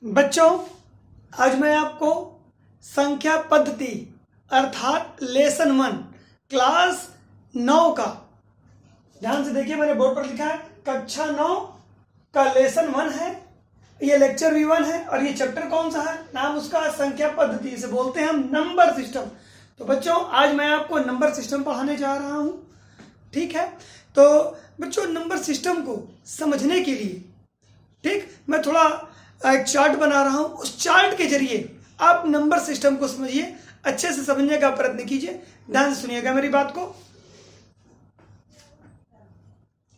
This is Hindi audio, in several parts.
बच्चों, आज मैं आपको संख्या पद्धति अर्थात लेसन 1 क्लास 9 का, ध्यान से देखिए मैंने बोर्ड पर लिखा है कक्षा 9 का लेसन 1 है। ये लेक्चर V1 है और ये चैप्टर कौन सा है, नाम उसका संख्या पद्धति, इसे बोलते हैं हम नंबर सिस्टम। तो बच्चों, आज मैं आपको नंबर सिस्टम पढ़ाने जा रहा हूं, ठीक है। तो बच्चों, नंबर सिस्टम को समझने के लिए ठीक मैं थोड़ा एक चार्ट बना रहा हूं, उस चार्ट के जरिए आप नंबर सिस्टम को समझिए, अच्छे से समझने का प्रयत्न कीजिए, ध्यान से सुनिएगा मेरी बात को।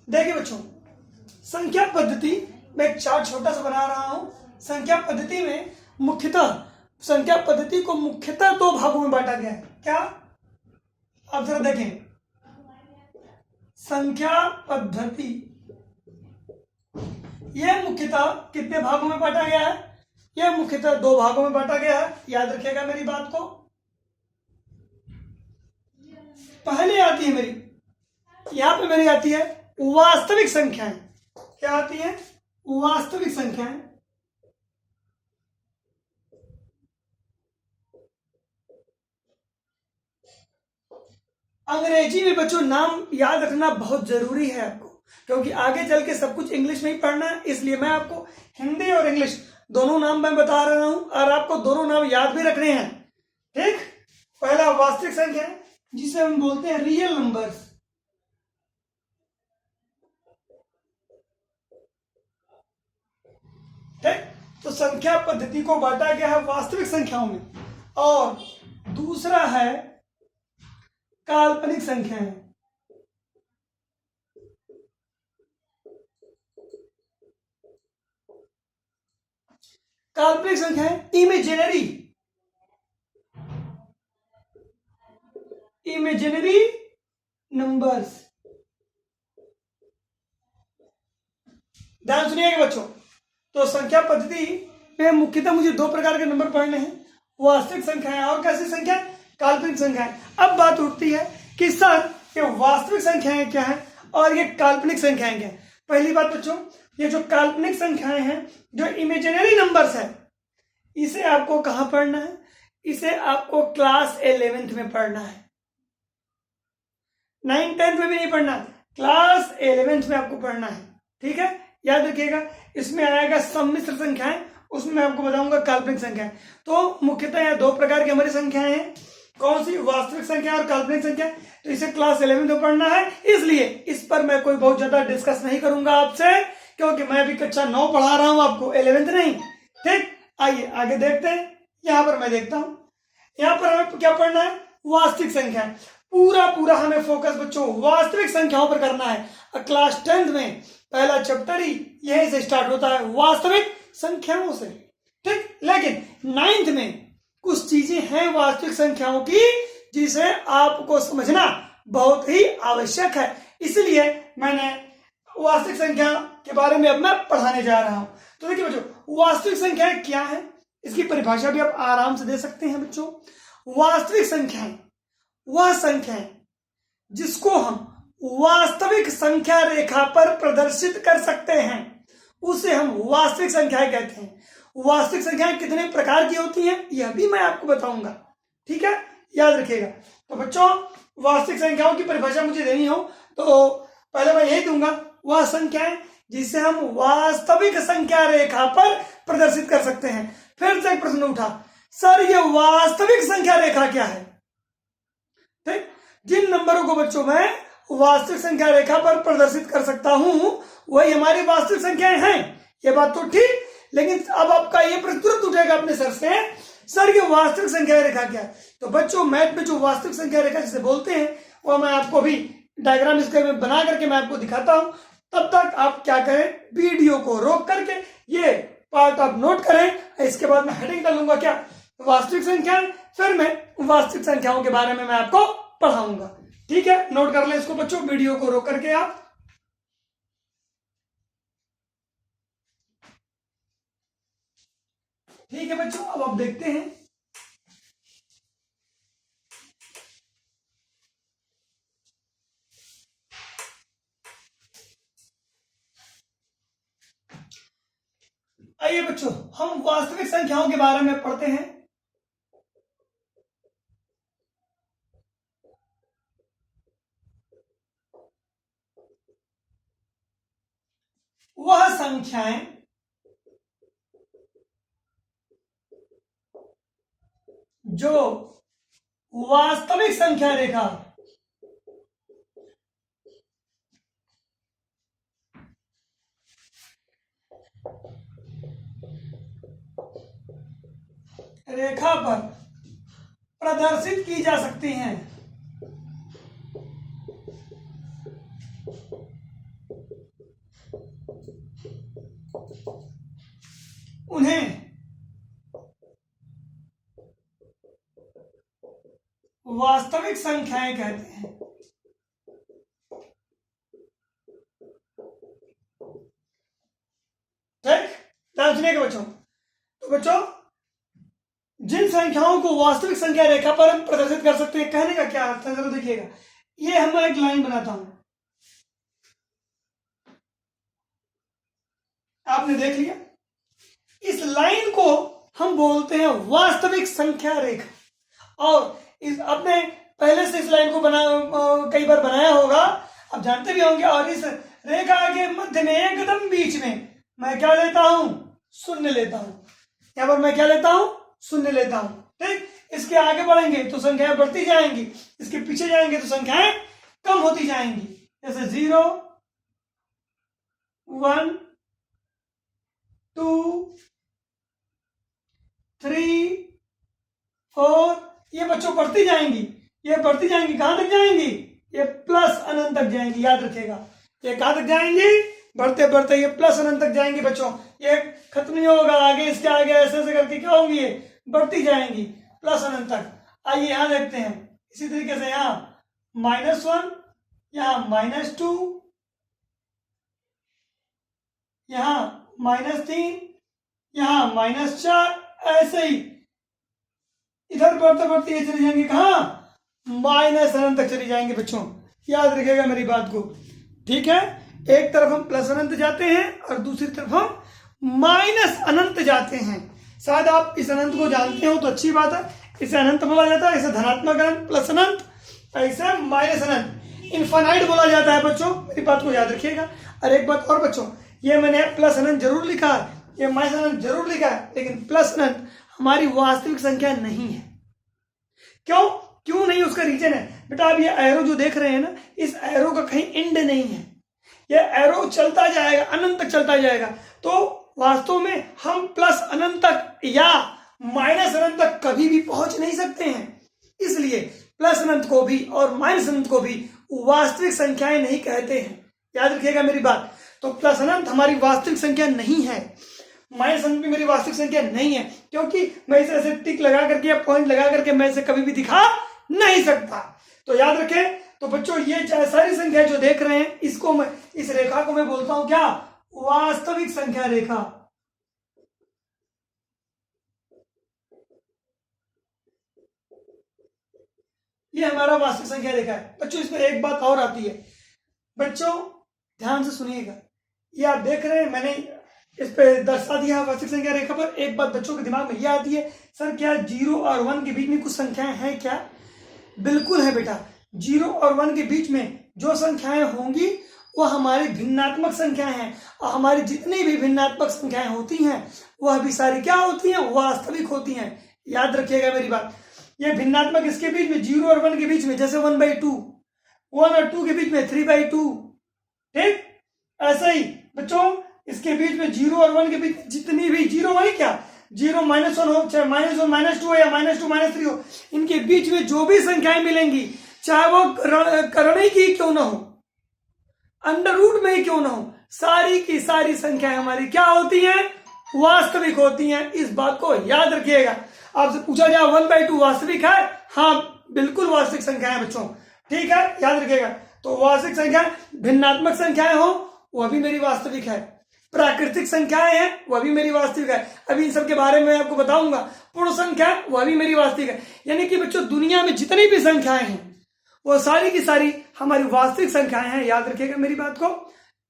देखिए बच्चों, संख्या पद्धति में एक चार्ट छोटा सा बना रहा हूं। संख्या पद्धति में संख्या पद्धति को मुख्यतः दो भागों में बांटा गया है। क्या? आप जरा देखें, संख्या पद्धति यह मुख्यतः कितने भागों में बांटा गया है? यह मुख्यतः दो भागों में बांटा गया है, याद रखिएगा मेरी बात को। पहले आती है मेरी, यहां पे मेरी आती है वास्तविक संख्याएं। क्या आती है? वास्तविक संख्याएं। अंग्रेजी में बच्चों नाम याद रखना बहुत जरूरी है आपको, क्योंकि आगे चल के सब कुछ इंग्लिश में ही पढ़ना है, इसलिए मैं आपको हिंदी और इंग्लिश दोनों नाम मैं बता रहा हूं और आपको दोनों नाम याद भी रखने हैं, ठीक। पहला वास्तविक संख्या है जिसे हम बोलते हैं रियल नंबर्स। ठीक, तो संख्या पद्धति को बांटा गया है वास्तविक संख्याओं में। और दूसरा है काल्पनिक संख्याएं। काल्पनिक संख्याएं इमेजिनरी नंबर्स। ध्यान सुनिएगा बच्चों, तो संख्या पद्धति में मुख्यतः मुझे दो प्रकार के नंबर पढ़ने हैं, वास्तविक संख्याएं और कैसी संख्या? काल्पनिक संख्याएं। अब बात उठती है कि सर ये वास्तविक संख्याएं क्या है और ये काल्पनिक संख्याएं क्या है। पहली बात बच्चों, ये जो काल्पनिक संख्याएं हैं, जो इमेजिनरी नंबर्स है, इसे आपको कहां पढ़ना है? इसे आपको क्लास 11th में पढ़ना है, 9th 10th में भी नहीं पढ़ना, क्लास 11th में आपको पढ़ना है, ठीक है। याद रखिएगा, इसमें आएगा सम्मिश्र संख्याएं, उसमें मैं आपको बताऊंगा काल्पनिक संख्याएं। तो मुख्यतः यह दो प्रकार की हमारी संख्याएं हैं, कौन सी? वास्तविक संख्या और काल्पनिक संख्या। तो इसे क्लास 11th में पढ़ना है, इसलिए इस पर मैं कोई बहुत ज्यादा डिस्कस नहीं करूंगा आपसे, क्योंकि मैं अभी कक्षा 9 पढ़ा रहा हूं आपको, 11th नहीं, ठीक। आइए आगे देखते हैं। यहां पर मैं देखता हूं, यहां पर हमें क्या पढ़ना है? वास्तविक संख्या। पूरा हमें फोकस बच्चों वास्तविक संख्याओं पर करना है। क्लास 10th में पहला चैप्टर ही यहीं से स्टार्ट होता है, वास्तविक संख्याओं से, ठीक। लेकिन 9th में कुछ चीजें हैं वास्तविक संख्याओं की जिसे आपको समझना बहुत ही आवश्यक है, इसलिए मैंने वास्तविक संख्या के बारे में अब मैं पढ़ाने जा रहा हूं। तो देखिए बच्चों, वास्तविक संख्याएं क्या है, इसकी परिभाषा भी आप आराम से दे सकते हैं बच्चों। वास्तविक संख्याएं वह संख्याएं जिसको हम वास्तविक संख्या रेखा पर प्रदर्शित कर सकते हैं, उसे हम वास्तविक संख्याएं कहते हैं। वास्तविक संख्याएं कितने प्रकार की होती हैं यह भी मैं आपको बताऊंगा, ठीक है, याद रखिएगा। तो बच्चों, वास्तविक संख्याओं की परिभाषा मुझे देनी हो तो पहले मैं यही दूंगा, वह संख्याएं जिसे हम वास्तविक संख्या रेखा पर प्रदर्शित कर सकते हैं। फिर से एक प्रश्न उठा, सर ये वास्तविक संख्या रेखा क्या है? ठीक, जिन नंबरों को बच्चों मैं वास्तविक संख्या रेखा पर प्रदर्शित कर सकता हूं वही हमारी वास्तविक संख्याएं हैं, ये बात तो ठीक। लेकिन अब आपका ये प्रश्न तुरंत उठेगा अपने सर से, सर ये वास्तविक संख्या रेखा क्या है? तो बच्चों, मैथ में जो वास्तविक संख्या रेखा जिसे बोलते हैं वो मैं आपको भी डायग्राम इसके में बना करके मैं आपको दिखाता हूं। तब तक आप क्या करें, वीडियो को रोक करके ये पार्ट आप नोट करें। इसके बाद मैं हेडिंग कर लूंगा क्या? वास्तविक संख्या। फिर मैं वास्तविक संख्याओं के बारे में मैं आपको पढ़ाऊंगा, ठीक है। नोट कर लें इसको बच्चों, वीडियो को रोक करके आप। ठीक है बच्चों, अब आप देखते हैं, आइए बच्चों हम वास्तविक संख्याओं के बारे में पढ़ते हैं। वह संख्याएं जो वास्तविक संख्या रेखा पर प्रदर्शित की जा सकती हैं, उन्हें वास्तविक संख्याएं कहते हैं। ठीक, ध्यान सुनिएगा बच्चों। तो बच्चों जिन संख्याओं को वास्तविक संख्या रेखा पर हम प्रदर्शित कर सकते हैं, कहने का क्या अर्थ है जरा देखिएगा। ये हम एक लाइन बनाता हूं, आपने देख लिया। इस लाइन को हम बोलते हैं वास्तविक संख्या रेखा। और इस आपने पहले से इस लाइन को कई बार बनाया होगा, आप जानते भी होंगे। और इस रेखा के मध्य में एकदम बीच में मैं क्या लेता हूं, शून्य लेता हूं। यहां पर मैं क्या लेता हूं, शून्य लेता हूं। ठीक, इसके आगे बढ़ेंगे तो संख्याएं बढ़ती जाएंगी, इसके पीछे जाएंगे तो संख्याएं कम होती जाएंगी। जैसे 0, 1, 2, 3, 4, ये बच्चों बढ़ती जाएंगी। ये बढ़ती जाएंगी, कहां तक जाएंगी, ये प्लस अनंत तक जाएंगी। याद रखिएगा, ये कहां तक जाएंगी, बढ़ते बढ़ते ये प्लस अनंत तक जाएंगी बच्चों। ये खत्म नहीं होगा, आगे इसके आगे ऐसे ऐसे करके क्या होंगी, ये बढ़ती जाएंगी प्लस अनंत तक। आइए यहां देखते हैं, इसी तरीके से यहां -1, यहां -2, यहां -3, यहां -4, ऐसे ही इधर बढ़ते बढ़ते ये चली जाएंगी कहां, माइनस अनंत तक चली जाएंगे बच्चों। याद रखिएगा मेरी बात को, ठीक है। एक तरफ हम प्लस अनंत जाते हैं और दूसरी तरफ हम माइनस अनंत जाते हैं। शायद आप इस अनंत को जानते हो तो अच्छी बात है। इसे अनंत बोला जाता है, इसे धनात्मक अनंत, प्लस अनंत, ऐसे माइनस अनंत, इनफाइनाइट बोला जाता है बच्चों। मेरी बात को याद रखिएगा। और एक बात और बच्चों, ये मैंने प्लस अनंत जरूर लिखा है, ये माइनस अनंत जरूर लिखा है, लेकिन प्लस अनंत हमारी वास्तविक संख्या नहीं है। क्यों नहीं, उसका रीजन है बेटा। आप ये एरो जो देख रहे हैं ना, इस एरो का कहीं एंड नहीं है। ये एरो चलता जाएगा, अनंत तक चलता जाएगा। तो वास्तव में हम प्लस अनंत तक या माइनस अनंत तक कभी भी पहुंच नहीं सकते हैं। इसलिए प्लस अनंत को भी और माइनस अनंत को भी वास्तविक संख्याएं नहीं कहते हैं। याद रखिएगा मेरी बात। तो प्लस अनंत हमारी वास्तविक संख्या नहीं है, माइनस अनंत भी मेरी वास्तविक संख्या नहीं है, क्योंकि मैं इसे ऐसे टिक लगा करके या पॉइंट लगा करके मैं इसे कभी भी दिखा नहीं सकता। तो याद रखें। तो बच्चों ये सारी संख्या जो देख रहे हैं, इसको मैं, इस रेखा को मैं बोलता हूं क्या, वास्तविक संख्या रेखा। ये हमारा वास्तविक संख्या रेखा है बच्चों। इसमें एक बात और आती है बच्चों, ध्यान से सुनिएगा। ये आप देख रहे हैं, मैंने इस पे दर्शा दिया वास्तविक संख्या रेखा पर। एक बात बच्चों के दिमाग में ये आती है, सर क्या 0 और 1 के बीच में कुछ संख्याएं हैं क्या? बिल्कुल है बेटा। 0 और 1 के बीच में जो संख्याएं होंगी वह हमारी भिन्नात्मक संख्याएं हैं। और हमारी जितनी भी भिन्नात्मक संख्याएं होती हैं वह भी सारी क्या होती हैं, वास्तविक होती हैं। याद रखिएगा मेरी बात। ये भिन्नात्मक इसके बीच में 0 और 1 के बीच में, जैसे 1/2, 1 और 2 के बीच में 3/2, ठीक। ऐसा ही बच्चों इसके बीच में 0 और 1 के बीच जितनी भी 0 1 क्या 0 -1 हो, चाहे -1 -2 हो या -2 -3 हो, इनके बीच में जो भी संख्याएं मिलेंगी, चाहे वो कर्ण की क्यों ना हो, अंडर रूट में ही क्यों ना हो, सारी की सारी संख्याएं हमारी क्या होती हैं, वास्तविक होती हैं। इस बात को याद रखिएगा। आपसे पूछा जाए 1/2 वास्तविक है? हाँ बिल्कुल वास्तविक संख्या है बच्चों, ठीक है, याद रखिएगा। तो वास्तविक संख्या, भिन्नात्मक संख्याएं हो वह भी मेरी वास्तविक है, प्राकृतिक संख्याएं हैं वह भी मेरी वास्तविक है। अभी इन सब के बारे में आपको बताऊंगा। पूर्ण संख्या वह भी मेरी वास्तविक है। यानी कि बच्चों दुनिया में जितनी भी संख्याएं हैं वो सारी की सारी हमारी वास्तविक संख्याएं हैं। याद रखिएगा मेरी बात को,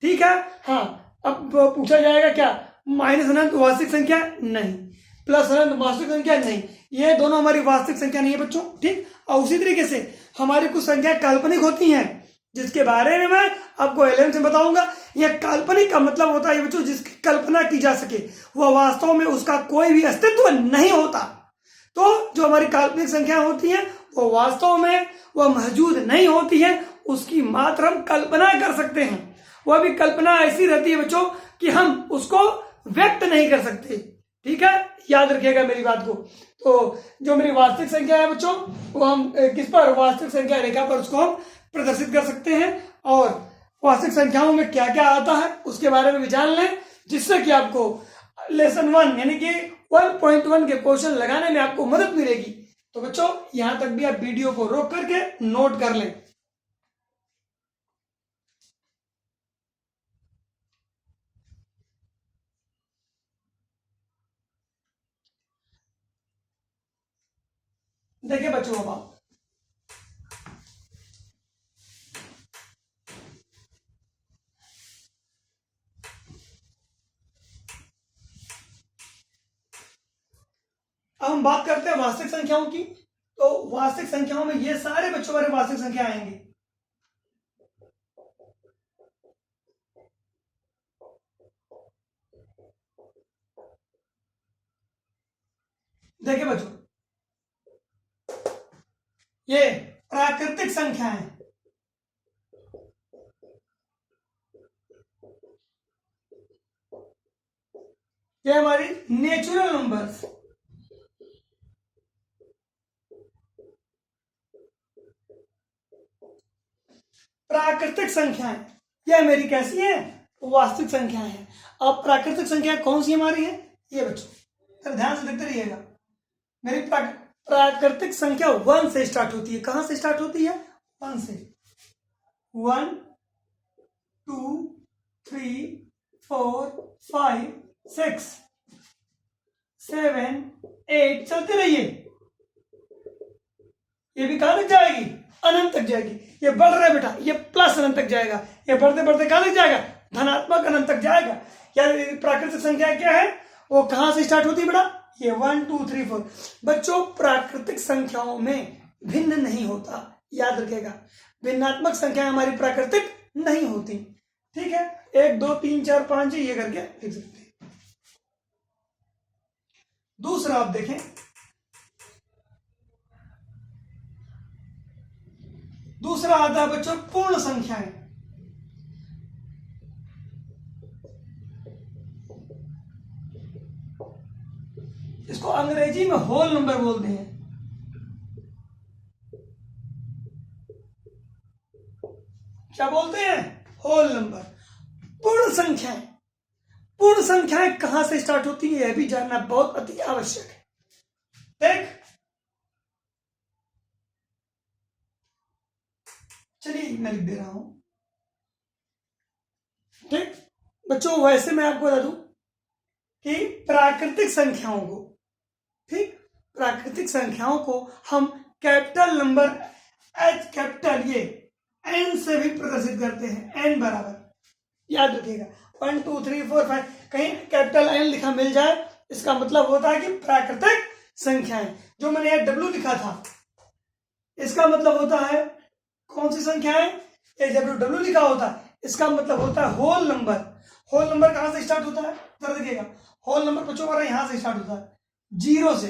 ठीक है। हाँ, अब पूछा जाएगा क्या माइनस अनंत वास्तविक संख्या नहीं, प्लस अनंत वास्तविक संख्या नहीं, ये दोनों हमारी वास्तविक संख्या नहीं है बच्चों। ठीक, और उसी तरीके से हमारी कुछ संख्या काल्पनिक होती हैं, जिसके बारे में मैं आपको 11 में बताऊंगा। यह काल्पनिक का मतलब होता है बच्चों जिसकी कल्पना की जा सके, वह वास्तव में उसका कोई भी अस्तित्व नहीं होता। तो जो हमारी काल्पनिक संख्या होती है वो वास्तव में वह मौजूद नहीं होती है, उसकी मात्र हम कल्पना कर सकते हैं। वह भी कल्पना ऐसी रहती है बच्चों कि हम उसको व्यक्त नहीं कर सकते। ठीक है, याद रखिएगा मेरी बात को। तो जो मेरी वास्तविक संख्या है बच्चों, वो हम किस पर, वास्तविक संख्या रेखा पर उसको हम प्रदर्शित कर सकते हैं। और वास्तविक संख्याओं में क्या क्या आता है उसके बारे में भी जान लें, जिससे कि आपको लेसन 1 यानी कि 1.1 के क्वेश्चन लगाने में आपको मदद मिलेगी। तो बच्चों यहां तक भी आप वीडियो को रोक करके नोट कर लें। देखिए बच्चों, अब आप अब हम बात करते हैं वास्तविक संख्याओं की। तो वास्तविक संख्याओं में ये सारे बच्चों हमारे वास्तविक संख्या आएंगे। देखिए बच्चों, ये प्राकृतिक संख्या है, ये हमारी नेचुरल नंबर्स, प्राकृतिक संख्याएं, यह मेरी कैसी है, वास्तविक संख्याएं हैं। अब प्राकृतिक संख्या कौन सी हमारी है, ये बच्चों फिर ध्यान से देखते रहिएगा। मेरी प्राकृतिक संख्या 1 से स्टार्ट होती है। कहां से स्टार्ट होती है, 1 से। 1 2 3 4 5 6 7 8 चलती रहिए। ये भी कहां तक जाएगी, अनंत तक जाएगी। ये बढ़ रहा है बेटा, ये प्लस अनंत तक जाएगा। ये बढ़ते बढ़ते कहां तक जाएगा, धनात्मक अनंत तक जाएगा। यानी प्राकृतिक संख्या क्या है, वो कहां से स्टार्ट होती है बेटा, ये 1 2 3 4। बच्चों प्राकृतिक संख्याओं में भिन्न नहीं होता, याद रखिएगा। भिन्नात्मक संख्या हमारी प्राकृतिक नहीं होती। ठीक है, 1 2 3 4 5 ये करके लिख सकते हैं। दूसरा आप देखें, दूसरा आता है बच्चों पूर्ण संख्याएं। इसको अंग्रेजी में होल नंबर बोलते हैं। क्या बोलते हैं, होल नंबर। पूर्ण संख्याएं, पूर्ण संख्याएं कहां से स्टार्ट होती है, यह भी जानना बहुत अति आवश्यक है। देख, चलिए मैं लिख दे रहा हूं। ठीक बच्चों, वैसे मैं आपको बता दूं कि प्राकृतिक संख्याओं को, ठीक, प्राकृतिक संख्याओं को हम कैपिटल नंबर एच कैपिटल ये एन से भी प्रदर्शित करते हैं। एन बराबर, याद रखिएगा, 1 2 3 4 5 कहीं कैपिटल एन लिखा मिल जाए, इसका मतलब होता है कि प्राकृतिक संख्याएं। जो मैंने यहाँ डब्ल्यू लिखा था, इसका मतलब होता है कौन सी संख्या है, ये डब्ल्यू लिखा होता है, इसका मतलब होता है होल नंबर। होल नंबर कहां से स्टार्ट होता है, जरा देखिएगा। होल नंबर बच्चों हमारा यहां से स्टार्ट होता है, 0 से।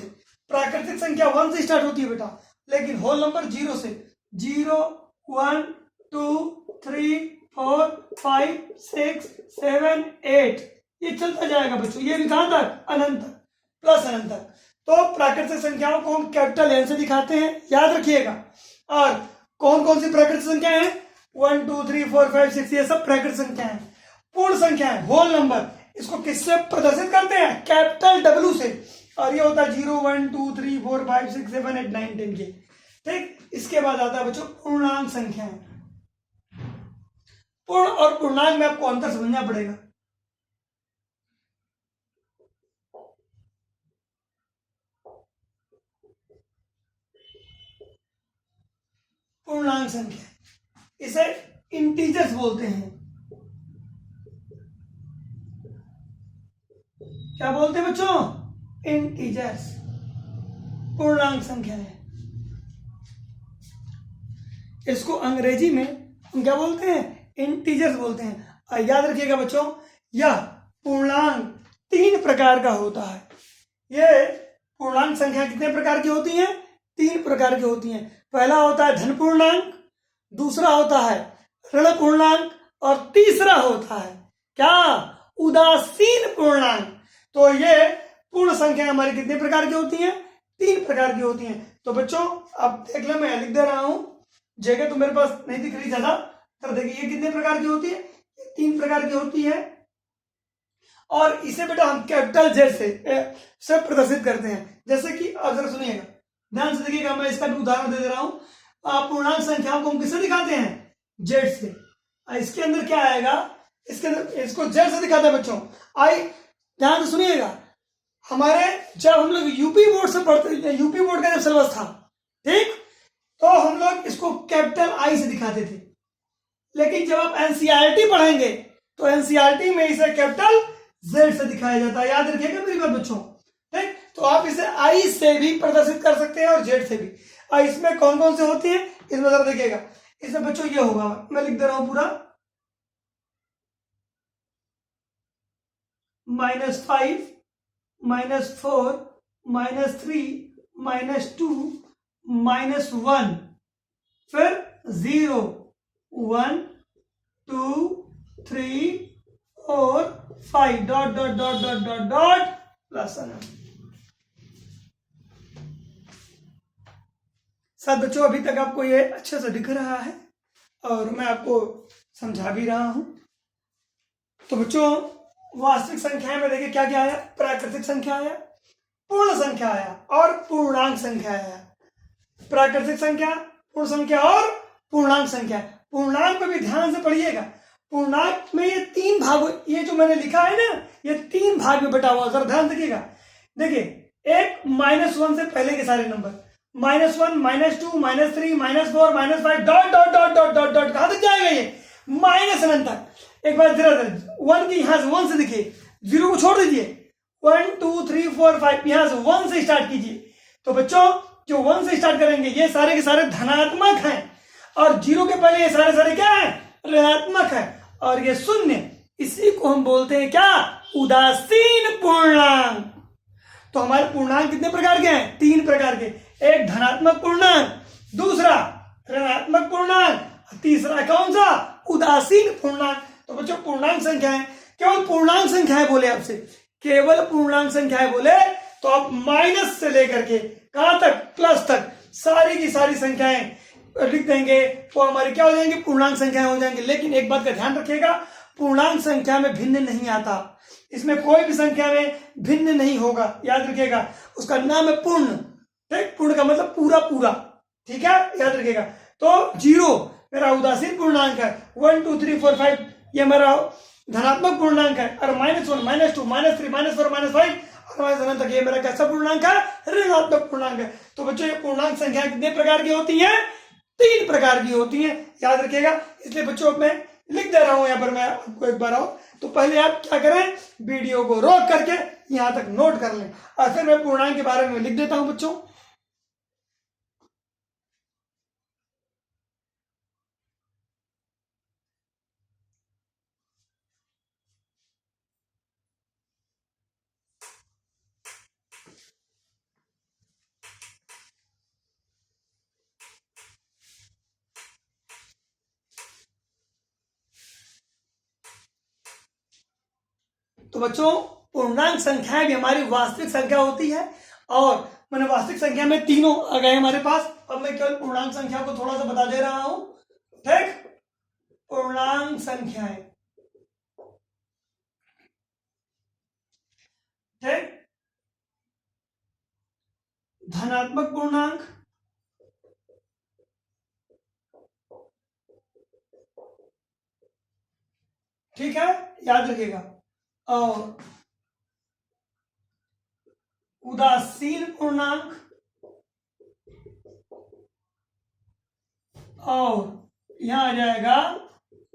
प्राकृतिक संख्या 1 से स्टार्ट होती है बेटा, लेकिन होल नंबर 0 से। 0 1 2 3 4 5 6 7 8 ये चलता जाएगा बच्चों। ये भी कहां तक, अनंत तक, प्लस अनंत तक। तो प्राकृतिक संख्याओं को हम कैपिटल एन से दिखाते हैं, याद रखिएगा। और कौन कौन सी प्राकृतिक संख्या है, 1 2 3 4 5 6 ये सब प्राकृतिक संख्या है। पूर्ण संख्या है, होल नंबर, इसको किससे प्रदर्शित करते हैं, कैपिटल डब्ल्यू से। और ये होता है 0 1 2 3 4 5 6 7 8 9 10 के। ठीक, इसके बाद आता है बच्चों पूर्णांक संख्या। पूर्ण और पूर्णांक में आपको अंतर समझना पड़ेगा। पूर्णांक संख्या, इसे इंटीजर्स बोलते हैं। क्या बोलते हैं बच्चों? इंटीजर्स, पूर्णांक संख्या है। इसको अंग्रेजी में हम क्या बोलते हैं? इंटीजर्स बोलते हैं। और याद रखिएगा बच्चों, यह पूर्णांक 3 प्रकार का होता है। ये पूर्णांक संख्या कितने प्रकार की होती हैं? 3 प्रकार की होती हैं। पहला होता है धन पूर्णांक, दूसरा होता है ऋण पूर्णांक, और तीसरा होता है क्या? उदासीन पूर्णांक। तो ये पूर्ण संख्या हमारी कितने प्रकार की होती हैं? 3 प्रकार की होती हैं। तो बच्चों अब देख लो, मैं लिख दे रहा हूं, जगह तो मेरे पास नहीं दिख रही ज्यादा, तो देखिए ये कितने प्रकार की होती है? 3 प्रकार की होती है। और इसे बेटा हम कैपिटल जेड से प्रदर्शित करते हैं। जैसे कि अगर सुनिएगा, ध्यान से देखिएगा, मैं इसका भी उदाहरण दे रहा हूं। पूर्णांक संख्याओं को हम किससे दिखाते हैं? जेड से। इसके अंदर क्या आएगा? इसके अंदर इसको जेड से दिखाते हैं बच्चों। ध्यान से सुनिएगा, हमारे जब हम लोग यूपी बोर्ड से पढ़ते, यूपी बोर्ड का जब सिलेबस था, ठीक, तो हम लोग इसको कैपिटल आई से दिखाते थे। लेकिन जब आप एनसीईआरटी पढ़ेंगे तो एनसीईआरटी में इसे कैपिटल जेड से दिखाया जाता है। याद रखिएगा मेरी बात बच्चों, ठीक। तो आप इसे आई से भी प्रदर्शित कर सकते हैं और जेड से भी। और इसमें कौन कौन से होती है इसमें जरा देखिएगा। इसमें बच्चों ये होगा, मैं लिख दे रहा हूं पूरा, -5, -4, -3, -2, -1, फिर 0, 1, 2, 3, 4, 5, dot dot dot dot dot dot plus. साथ बच्चों, अभी तक आपको ये अच्छे से दिख रहा है और मैं आपको समझा भी रहा हूं। तो बच्चों, वास्तविक संख्या में देखिए क्या क्या आया? प्राकृतिक संख्या आया, पूर्ण संख्या आया और पूर्णांक संख्या आया। प्राकृतिक संख्या, पूर्ण संख्या और पूर्णांक संख्या। पूर्णांक में भी ध्यान से पढ़िएगा। पूर्णांक में ये 3 भाग, ये जो मैंने लिखा है ना, ये 3 भाग में बटा हुआ, जरा ध्यान देखिएगा। देखिए, एक -1 से पहले के सारे number, -1, -2, -3, -4, -5, dot dot dot dot dot dot, कहां तक जाएगा ये? माइनस अनंत तक। एक बार जरा 1 की यहां से 1 से देखिए, 0 को छोड़ दीजिए। 1, 2, 3, 4, 5, यहां से 1 से स्टार्ट कीजिए। तो बच्चों, जो 1 से स्टार्ट करेंगे ये सारे के सारे धनात्मक हैं, और 0 के पहले ये सारे क्या है? ऋणात्मक है। और ये शून्य, इसी को हम बोलते हैं क्या? उदासीन पूर्णांक। तो हमारे पूर्णांक कितने प्रकार के हैं? 3 प्रकार के। एक धनात्मक पूर्णांक, दूसरा ऋणात्मक पूर्णांक, तीसरा कौन सा? उदासीन पूर्णांक। तो बच्चों, पूर्णांक संख्याएं, केवल पूर्णांक संख्याएं बोले आपसे, केवल पूर्णांक संख्याएं बोले तो आप माइनस से लेकर के कहां तक? प्लस तक सारी की सारी संख्याएं लिख देंगे, वो हमारी क्या हो जाएंगी? पूर्णांक संख्याएं हो जाएंगी। लेकिन एक बात का ध्यान रखिएगा, पूर्णांक संख्या में भिन्न नहीं आता। इसमें कोई भी संख्या में भिन्न नहीं होगा, याद रखिएगा। उसका नाम है पूर्ण, ठीक। पूर्ण का मतलब पूरा पूरा, ठीक है, याद रखिएगा। तो 0 मेरा उदासीन पूर्णांक है, 1, 2, 3, 4, 5 ये मेरा धनात्मक पूर्णांक है, और -1, -2, -3, -4, -5 और -1 तक ये मेरा कैसा पूर्णांक है? ऋणात्मक पूर्णांक है। तो बच्चों, ये पूर्णांक संख्या कितने प्रकार की होती हैं? 3 प्रकार की होती हैं, याद रखिएगा। इसलिए बच्चों, मैं लिख दे रहा हूं यहां पर, मैं आपको एक बार आओ तो पहले आप क्या करें? वीडियो को रोक करके यहां तक नोट कर लें, और फिर मैं पूर्णांक के बारे में लिख देता हूं बच्चों। तो बच्चों, पूर्णांक संख्याएं भी हमारी वास्तविक संख्या होती है, और मैंने वास्तविक संख्या में तीनों आ गए हमारे पास। अब मैं केवल पूर्णांक संख्या को थोड़ा सा बता दे रहा हूं, ठीक। पूर्णांक संख्याएं, ठीक। धनात्मक पूर्णांक, ठीक है, याद रखिएगा। और उदासीन पूर्णांक, और यहां आ जाएगा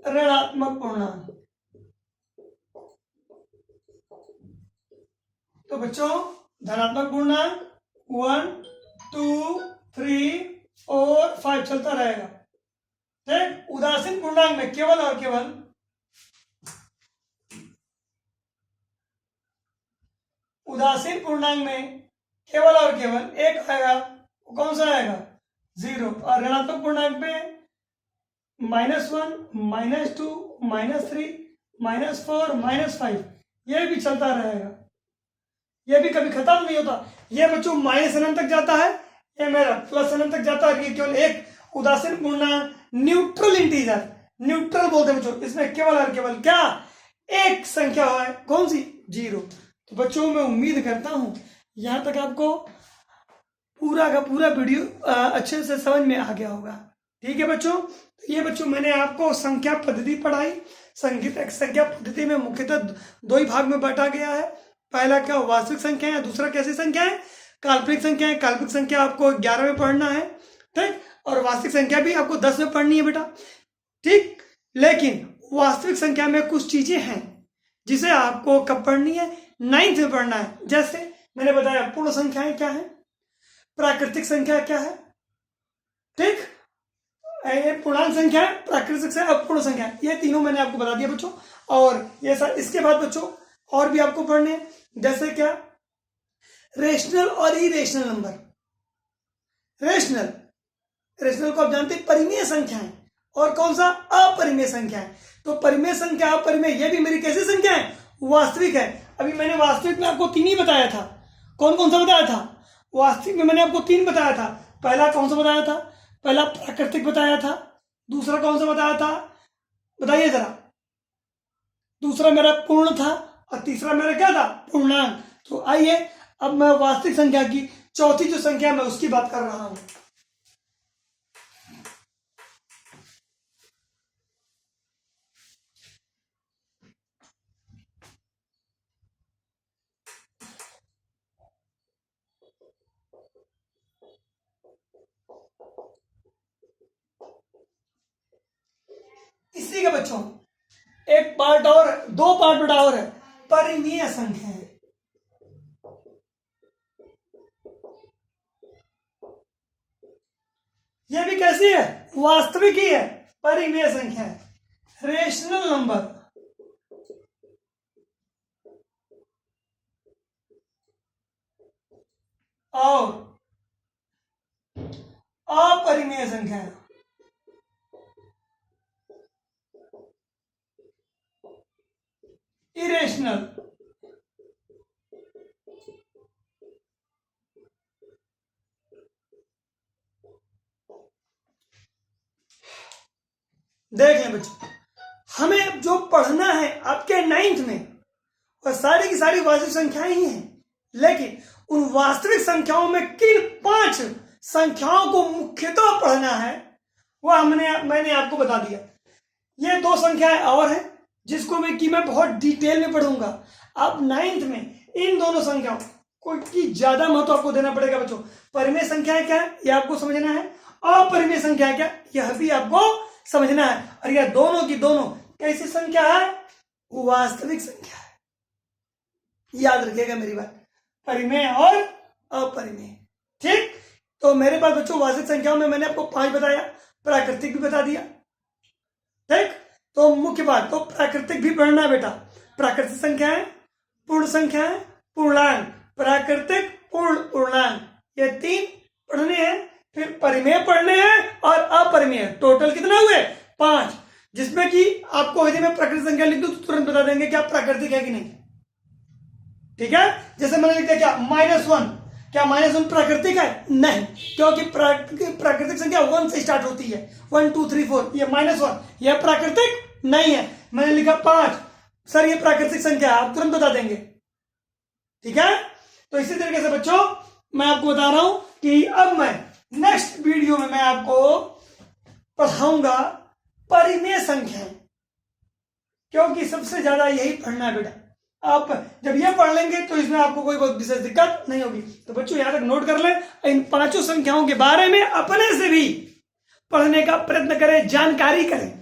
ऋणात्मक पूर्णांक। तो बच्चों धनात्मक पूर्णांक 1 2 3 4 5 चलता रहेगा। ठीक, उदासीन पूर्णांक में केवल और केवल उदासीन पूर्णांक में केवल और केवल एक आएगा, वो कौन सा आएगा? 0। और ऋणात्मक पूर्णांक में -1 -2 -3 -4 -5 ये भी चलता रहेगा, ये भी कभी खत्म नहीं होता। ये बच्चों माइनस अनंत तक जाता है, ये मेरा प्लस अनंत तक जाता है। ये केवल एक उदासीन पूर्णांक न्यूट्रल इंटीजर, न्यूट्रल बोलते हैं बच्चों, इसमें केवल और केवल क्या? एक संख्या है, कौन सी? 0। तो बच्चों मैं उम्मीद करता हूं यहां तक आपको पूरा का पूरा वीडियो अच्छे से समझ में आ गया होगा। ठीक है बच्चों, तो ये बच्चों मैंने आपको संख्या पद्धति पढ़ाई। संख्या पद्धति में मुख्यतः दो ही भाग में बांटा गया है। पहला क्या? वास्तविक संख्या है। दूसरा कैसी संख्या है? काल्पनिक संख्या है। काल्पनिक संख्या आपको 11 में पढ़ना है, ठीक, और वास्तविक संख्या भी आपको 10 में पढ़नी है बेटा, ठीक। लेकिन वास्तविक संख्या में कुछ चीजें हैं जिसे आपको कब पढ़नी है? 9th में पढ़ना है। जैसे मैंने बताया पूर्ण संख्याएं क्या है, प्राकृतिक संख्या क्या है, ठीक, ये पूर्णांक संख्या है, प्राकृतिक संख्या, अपूर्ण संख्या, ये तीनों मैंने आपको बता दिया बच्चों। और ये इसके बाद बच्चों और भी आपको पढ़ने हैं, जैसे क्या? रेशनल और इरेशनल नंबर। रेशनल को आप जानते हैं परिमेय संख्या है, और कौन सा? अपरिमेय संख्या है। तो परिमेय संख्या, अपरिमेय, ये भी मेरी कैसी संख्या है? वास्तविक है। अभी मैंने वास्तविक में आपको 3 ही बताया था। कौन कौन सा बताया था? वास्तविक में मैंने आपको 3 बताया था। पहला कौन सा बताया था? पहला प्राकृतिक बताया था। दूसरा कौन सा बताया था? बताइए जरा। दूसरा मेरा पूर्ण था, और तीसरा मेरा क्या था? पूर्णांक। तो आइए अब मैं वास्तविक संख्या की चौथी जो संख्या मैं उसकी बात कर रहा हूं। इसी का बच्चों एक पार्ट और, 2 पार्ट बेटा और है, परिमेय संख्या है। यह भी कैसी है? वास्तविक ही है, परिमेय संख्या है। रेशनल नंबर और अपरिमेय संख्या है। इरेशनल, देख लें बच्चों, हमें अब जो पढ़ना है आपके 9th में, और सारी की सारी वास्तविक संख्याएं ही हैं, लेकिन उन वास्तविक संख्याओं में किन 5 संख्याओं को मुख्यतः पढ़ना है वह मैंने आपको बता दिया। ये 2 संख्याएं और हैं जिसको मैं बहुत डिटेल में पढ़ूंगा। अब 9th में इन दोनों संख्याओं को की ज्यादा महत्व आपको देना पड़ेगा बच्चों। परिमेय संख्या क्या है यह आपको समझना है, अपरिमेय संख्या क्या यह भी आपको समझना है। और यह दोनों की दोनों कैसी संख्या है? वास्तविक संख्या है। याद रखिएगा मेरी बात, परिमेय और अपरिमेय, ठीक। तो मेरे पास बच्चों वास्तविक संख्याओं में मैंने आपको 5 बताया, प्राकृतिक भी बता दिया, ठीक। तो मुख्य बात तो प्राकृतिक भी पढ़ना है बेटा। प्राकृतिक संख्या है, पूर्ण संख्या है, पूर्णांक, प्राकृतिक, पूर्ण, पूर्णांक, ये 3 पढ़ने हैं। फिर परिमेय पढ़ने हैं और अपरिमेय। टोटल कितना हुए? 5, जिसमें कि आपको यदि मैं प्राकृतिक संख्या लिख दूं तो तुरंत बता देंगे क्या प्राकृतिक है कि नहीं, ठीक है। जैसे मैंने लिख दिया क्या? -1, क्या -1 प्राकृतिक है? नहीं, क्योंकि प्राकृतिक संख्या 1 से स्टार्ट होती है, 1 2 3 4, ये -1 यह प्राकृतिक नहीं है। मैंने लिखा 5, सर ये प्राकृतिक संख्या है, आप तुरंत बता देंगे, ठीक है। तो इसी तरीके से बच्चों मैं आपको बता रहा हूं कि अब मैं नेक्स्ट वीडियो में मैं आपको पढ़ाऊंगा परिमेय संख्याएं, क्योंकि सबसे ज्यादा यही पढ़ना है बेटा। आप जब ये पढ़ लेंगे तो इसमें आपको कोई बहुत विशेष दिक्कत नहीं होगी। तो बच्चों यहां तक नोट कर लें, इन 5 संख्याओं के बारे में अपने से भी पढ़ने का प्रयत्न करें, जानकारी करें।